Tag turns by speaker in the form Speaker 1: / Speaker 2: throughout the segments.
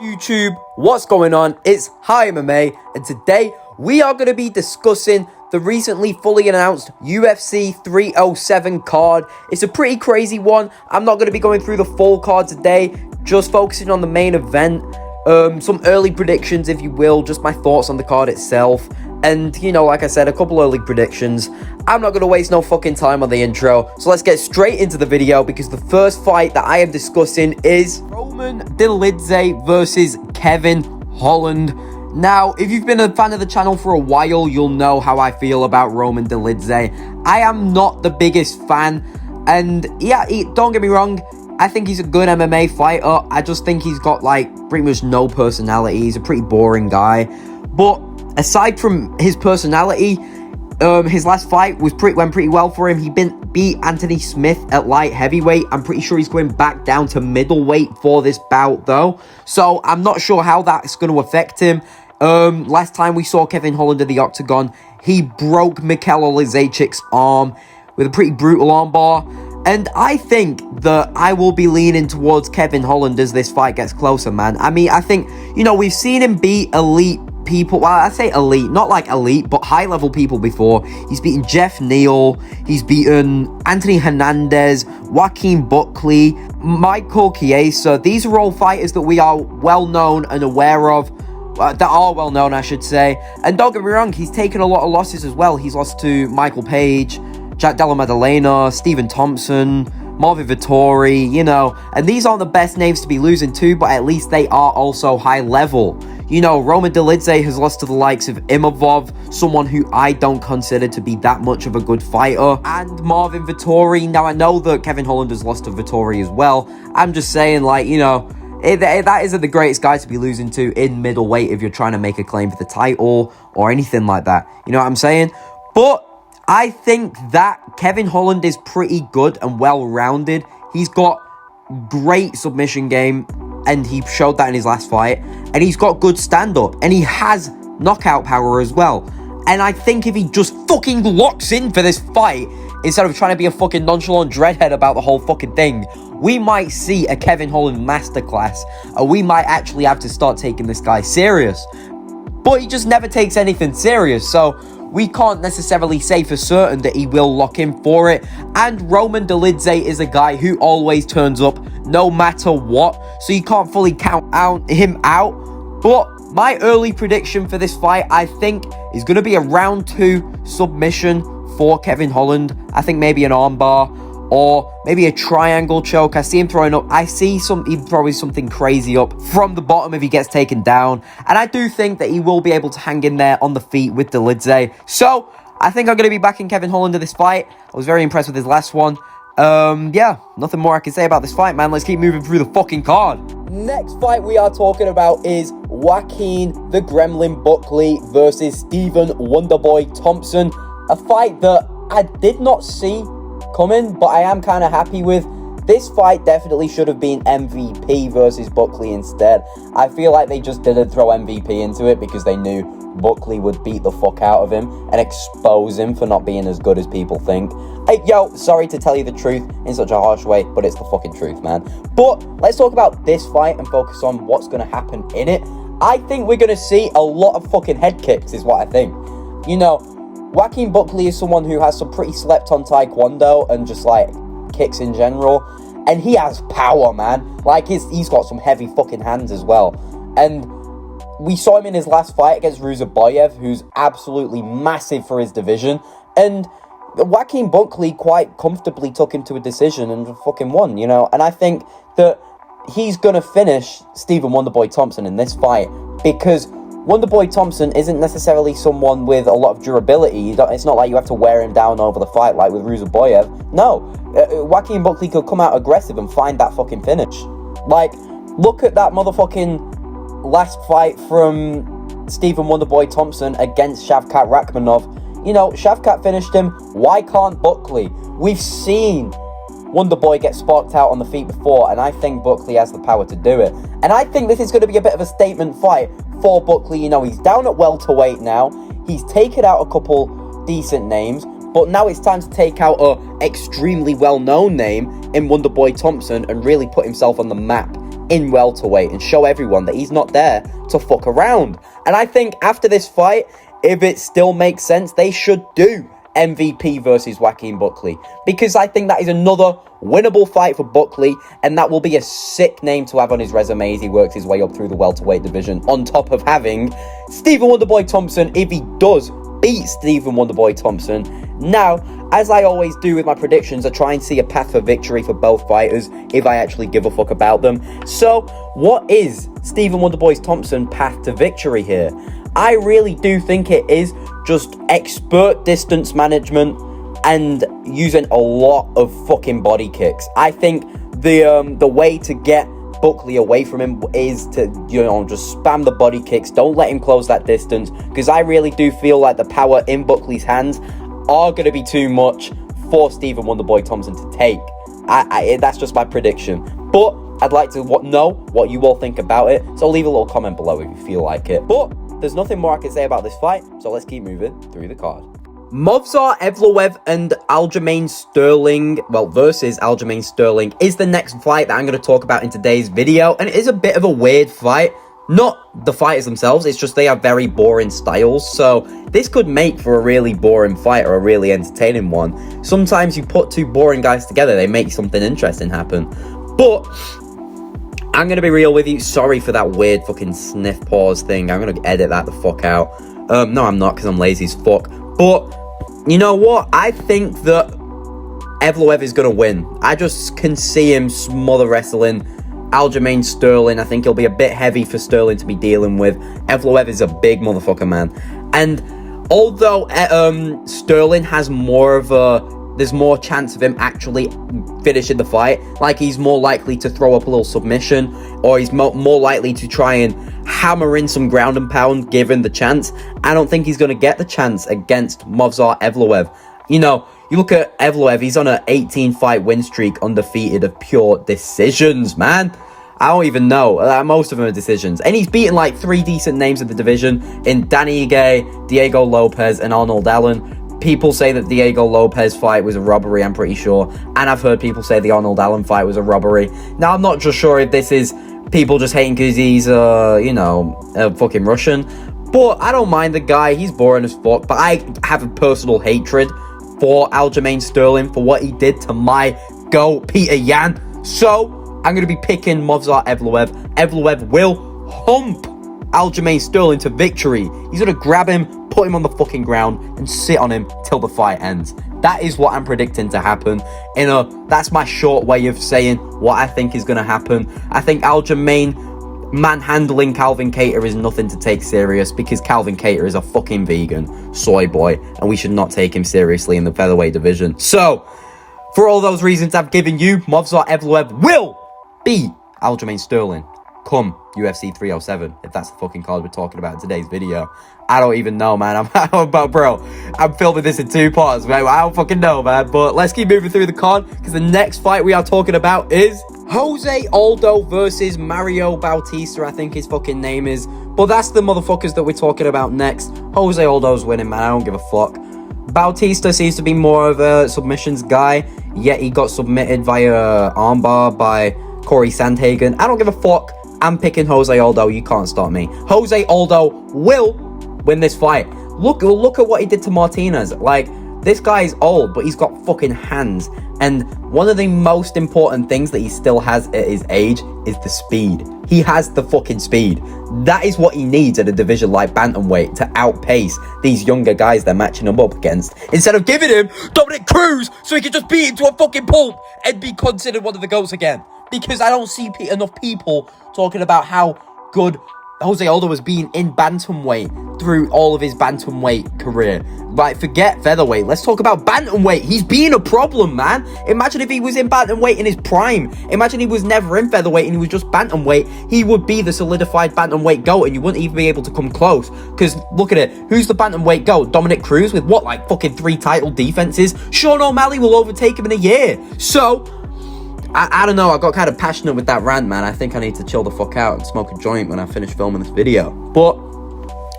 Speaker 1: YouTube, what's going on? It's HIGHMMA, and today we are going to be discussing the recently fully announced UFC 307 card. It's a pretty crazy one. I'm not going to be going through the full card today, just focusing on the main event. Some early predictions, if you will, just my thoughts on the card itself. And, you know, like I said, a couple early predictions. I'm not going to waste no fucking time on the intro, so let's get straight into the video, because the first fight that I am discussing is Roman Dolidze versus Kevin Holland. Now, if you've been a fan of the channel for a while, you'll know how I feel about Roman Dolidze. I am not the biggest fan, and yeah, don't get me wrong, I think he's a good MMA fighter. I just think he's got, like, pretty much no personality. He's a pretty boring guy. But aside from his personality, his last fight went pretty well for him. He beat Anthony Smith at light heavyweight. I'm pretty sure he's going back down to middleweight for this bout, though. So I'm not sure how that's going to affect him. Last time we saw Kevin Holland in the octagon, he broke Mikel Oleksiejczyk's arm with a pretty brutal armbar. And I think that I will be leaning towards Kevin Holland as this fight gets closer, man. I mean, I think, you know, we've seen him beat elite people. Well, I say elite, not like elite, but high-level people before. He's beaten Jeff Neal. He's beaten Anthony Hernandez, Joaquin Buckley, Michael Chiesa. These are all fighters that we are well-known and aware of. That are well-known, I should say. And don't get me wrong, he's taken a lot of losses as well. He's lost to Michael Page, Jack Della Maddalena, Stephen Thompson, Marvin Vettori, you know, and these aren't the best names to be losing to, but at least they are also high level. You know, Roman Dolidze has lost to the likes of Imavov, someone who I don't consider to be that much of a good fighter, and Marvin Vettori. Now, I know that Kevin Holland has lost to Vettori as well. I'm just saying, like, you know, that isn't the greatest guy to be losing to in middleweight if you're trying to make a claim for the title or anything like that. You know what I'm saying? But I think that Kevin Holland is pretty good and well-rounded. He's got great submission game, and he showed that in his last fight. And he's got good stand-up, and he has knockout power as well. And I think if he just fucking locks in for this fight, instead of trying to be a fucking nonchalant dreadhead about the whole fucking thing, we might see a Kevin Holland masterclass, and we might actually have to start taking this guy serious. But he just never takes anything serious, so we can't necessarily say for certain that he will lock in for it. And Roman Dolidze is a guy who always turns up no matter what, so you can't fully count him out. But my early prediction for this fight, I think, is going to be a round 2 submission for Kevin Holland. I think maybe an armbar or maybe a triangle choke. I see him throwing up. I see him throwing something crazy up from the bottom if he gets taken down. And I do think that he will be able to hang in there on the feet with Dolidze. So I think I'm going to be backing Kevin Holland in this fight. I was very impressed with his last one. Yeah, nothing more I can say about this fight, man. Let's keep moving through the fucking card. Next fight we are talking about is Joaquin the Gremlin Buckley versus Stephen Wonderboy Thompson. A fight that I did not see coming, but I am kind of happy with. This fight definitely should have been MVP versus Buckley instead. I feel like they just didn't throw MVP into it because they knew Buckley would beat the fuck out of him and expose him for not being as good as people think. Yo, sorry to tell you the truth in such a harsh way, but it's the fucking truth, man. But let's talk about this fight and focus on what's going to happen in it. I think we're going to see a lot of fucking head kicks is what I think. You know, Joaquin Buckley is someone who has some pretty slept-on taekwondo and just, like, kicks in general. And he has power, man. Like, he's got some heavy fucking hands as well. And we saw him in his last fight against Ruziboyev, who's absolutely massive for his division. And Joaquin Buckley quite comfortably took him to a decision and fucking won, you know. And I think that he's going to finish Stephen Wonderboy Thompson in this fight because Wonderboy Thompson isn't necessarily someone with a lot of durability. It's not like you have to wear him down over the fight like with Ruziboyev. No, Joaquin Buckley could come out aggressive and find that fucking finish. Like, look at that motherfucking last fight from Stephen Wonderboy Thompson against Shavkat Rakhmonov. You know, Shavkat finished him. Why can't Buckley? We've seen Wonderboy get sparked out on the feet before, and I think Buckley has the power to do it. And I think this is going to be a bit of a statement fight for Buckley. You know, he's down at welterweight now. He's taken out a couple decent names, but now it's time to take out a extremely well-known name in Wonderboy Thompson and really put himself on the map. in welterweight and show everyone that he's not there to fuck around. And I think after this fight, if it still makes sense, they should do MVP versus Joaquin Buckley, because I think that is another winnable fight for Buckley, and that will be a sick name to have on his resume as he works his way up through the welterweight division, on top of having Stephen Wonderboy Thompson if he does beat Stephen Wonderboy Thompson. Now, as I always do with my predictions, I try and see a path for victory for both fighters if I actually give a fuck about them. So, what is Stephen Wonderboy Thompson's path to victory here? I really do think it is just expert distance management and using a lot of fucking body kicks. I think the way to get Buckley away from him is to, just spam the body kicks. Don't let him close that distance, because I really do feel like the power in Buckley's hands are going to be too much for Stephen Wonderboy Thompson to take. That's just my prediction. But I'd like to know what you all think about it, so leave a little comment below if you feel like it. But there's nothing more I can say about this fight, so let's keep moving through the card. Movsar Evloev and Aljamain Sterling, versus Aljamain Sterling, is the next fight that I'm going to talk about in today's video, and it is a bit of a weird fight. Not the fighters themselves, it's just they have very boring styles, so this could make for a really boring fight or a really entertaining one. Sometimes you put two boring guys together, they make something interesting happen. But I'm going to be real with you. Sorry for that weird fucking sniff pause thing. I'm going to edit that the fuck out. No, I'm not, because I'm lazy as fuck. But, you know what? I think that Evloev is going to win. I just can see him smother wrestling Aljamain Sterling. I think he'll be a bit heavy for Sterling to be dealing with. Evloev is a big motherfucker, man. And although Sterling has there's more chance of him actually finishing the fight, like he's more likely to throw up a little submission, or he's more likely to try and hammer in some ground and pound given the chance. I don't think he's going to get the chance against Movsar Evloev. You look at Evloev, he's on an 18-fight win streak, undefeated of pure decisions, man. I don't even know. Most of them are decisions. And he's beaten like 3 decent names in the division in Danny Ige, Diego Lopez, and Arnold Allen. People say that Diego Lopez fight was a robbery, I'm pretty sure. And I've heard people say the Arnold Allen fight was a robbery. Now, I'm not just sure if this is people just hating because he's, a fucking Russian. But I don't mind the guy. He's boring as fuck. But I have a personal hatred for Aljamain Sterling for what he did to my Peter Yan. So, I'm going to be picking Movsar Evloev. Evloev will hump Aljamain Sterling to victory. He's going to grab him, put him on the fucking ground, and sit on him till the fight ends. That is what I'm predicting to happen. That's my short way of saying what I think is going to happen. I think Aljamain manhandling Calvin Kattar is nothing to take serious, because Calvin Kattar is a fucking vegan soy boy, and we should not take him seriously in the featherweight division. So, for all those reasons I've given you, Movsar Evloev will beat Aljamain Sterling come UFC 307, if that's the fucking card we're talking about in today's video. I don't even know, man. I'm filming this in 2 parts, man. I don't fucking know, man. But let's keep moving through the card, because the next fight we are talking about is Jose Aldo versus Mario Bautista, I think his fucking name is. But that's the motherfuckers that we're talking about next. Jose Aldo's winning, man. I don't give a fuck. Bautista seems to be more of a submissions guy, yet he got submitted via armbar by Corey Sandhagen. I don't give a fuck. I'm picking Jose Aldo. You can't stop me. Jose Aldo will win this fight. Look at what he did to Martinez. Like, this guy is old, but he's got fucking hands. And one of the most important things that he still has at his age is the speed. He has the fucking speed. That is what he needs at a division like bantamweight to outpace these younger guys they're matching him up against. Instead of giving him Dominic Cruz so he can just beat him to a fucking pulp and be considered one of the GOATs again. Because I don't see enough people talking about how good Jose Aldo has been in bantamweight through all of his bantamweight career. Right, forget featherweight. Let's talk about bantamweight. He's been a problem, man. Imagine if he was in bantamweight in his prime. Imagine he was never in featherweight and he was just bantamweight. He would be the solidified bantamweight GOAT, and you wouldn't even be able to come close. Because look at it. Who's the bantamweight GOAT? Dominic Cruz with what, like fucking 3 title defenses? Sean O'Malley will overtake him in a year. So I don't know, I got kind of passionate with that rant, man. I think I need to chill the fuck out and smoke a joint when I finish filming this video. But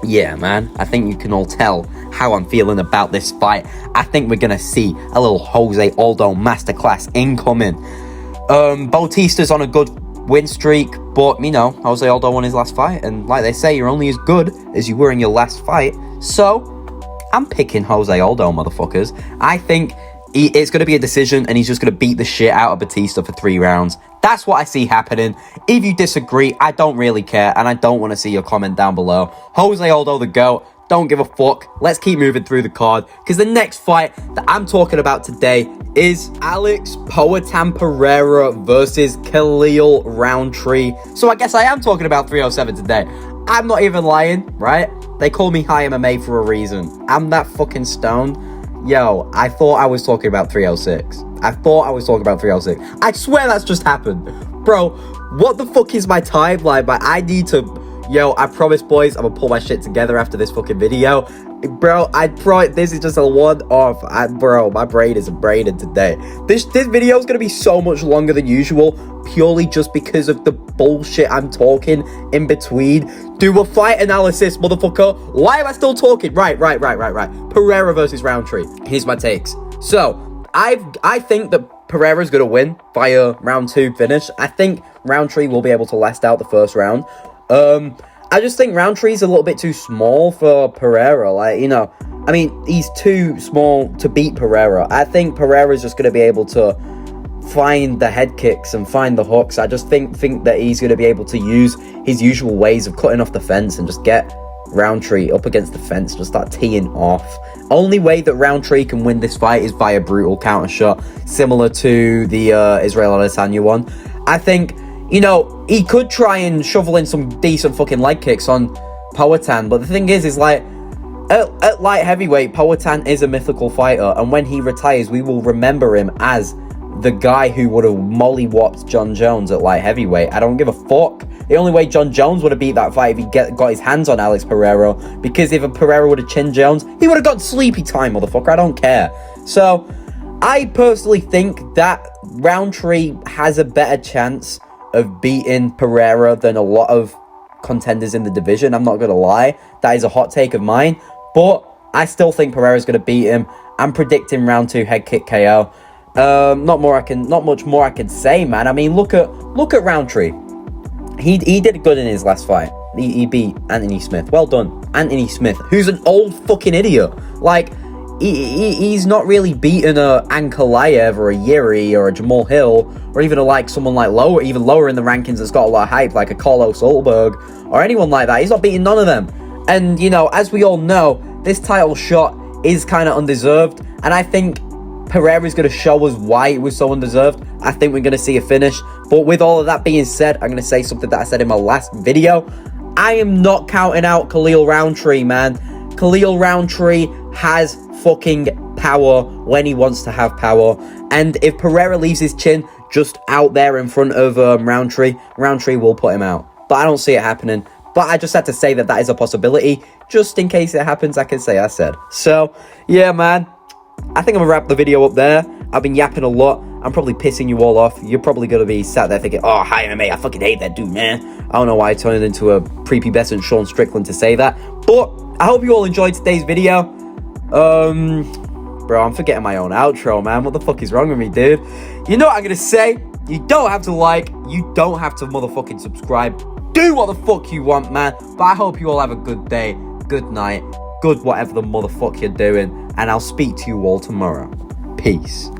Speaker 1: yeah, man, I think you can all tell how I'm feeling about this fight. I think we're gonna see a little Jose Aldo masterclass incoming. Bautista's on a good win streak, but, you know, Jose Aldo won his last fight, and like they say, you're only as good as you were in your last fight, so I'm picking Jose Aldo, motherfuckers. I think it's going to be a decision, and he's just going to beat the shit out of Batista for 3 rounds. That's what I see happening. If you disagree, I don't really care, and I don't want to see your comment down below. Jose Aldo, the GOAT. Don't give a fuck. Let's keep moving through the card, because the next fight that I'm talking about today is Alex Poatan Pereira versus Khalil Roundtree. So I guess I am talking about 307 today. I'm not even lying, right? They call me HIGHMMA for a reason. I'm that fucking stoned. Yo, I thought I was talking about 306. I swear that's just happened. Bro, what the fuck is my timeline? But I need to... Yo, I promise, boys, I'm gonna pull my shit together after this fucking video. Bro, this is just a one-off. Bro, my brain is braining today. This video is gonna be so much longer than usual, purely just because of the bullshit I'm talking in between. Do a fight analysis, motherfucker. Why am I still talking? Right. Pereira versus Roundtree. Here's my takes. So, I think that Pereira's gonna win via round 2 finish. I think Roundtree will be able to last out the first round. I just think Roundtree's a little bit too small for Pereira. Like, you know, I mean, he's too small to beat Pereira. I think Pereira's just going to be able to find the head kicks and find the hooks. I just think that he's going to be able to use his usual ways of cutting off the fence and just get Roundtree up against the fence, just start teeing off. Only way that Roundtree can win this fight is via brutal counter shot, similar to the Israel Adesanya one. I think, you know, he could try and shovel in some decent fucking leg kicks on Poatan, but the thing is like, at light heavyweight, Poatan is a mythical fighter, and when he retires, we will remember him as the guy who would have molly-whopped John Jones at light heavyweight. I don't give a fuck. The only way John Jones would have beat that fight if he got his hands on Alex Pereira, because if a Pereira would have chinned Jones, he would have got sleepy time, motherfucker. I don't care. So, I personally think that Roundtree has a better chance of beating Pereira than a lot of contenders in the division. I'm not going to lie. That is a hot take of mine. But I still think Pereira's going to beat him. I'm predicting round 2 head kick KO. Not much more I can say, man. I mean, look at Roundtree. He did good in his last fight. He beat Anthony Smith. Well done, Anthony Smith, who's an old fucking idiot. Like, he's not really beaten a Ankalaev or a Yuri or a Jamal Hill or even someone like even lower in the rankings that's got a lot of hype, like a Carlos Ulberg or anyone like that. He's not beating none of them. And, you know, as we all know, this title shot is kind of undeserved, and I think Pereira's going to show us why it was so undeserved. I think we're going to see a finish. But with all of that being said, I'm going to say something that I said in my last video. I am not counting out Khalil Roundtree, man. Khalil Roundtree has fucking power when he wants to have power. And if Pereira leaves his chin just out there in front of Roundtree will put him out. But I don't see it happening. But I just had to say that is a possibility. Just in case it happens, I can say I said. So, yeah, man. I think I'm going to wrap the video up there. I've been yapping a lot. I'm probably pissing you all off. You're probably going to be sat there thinking, oh, HIGHMMA, I fucking hate that dude, man. I don't know why I turned into a prepubescent Sean Strickland to say that. But I hope you all enjoyed today's video. Bro, I'm forgetting my own outro, man. What the fuck is wrong with me, dude? You know what I'm going to say? You don't have to like. You don't have to motherfucking subscribe. Do what the fuck you want, man. But I hope you all have a good day, good night, good whatever the motherfuck you're doing. And I'll speak to you all tomorrow. Peace.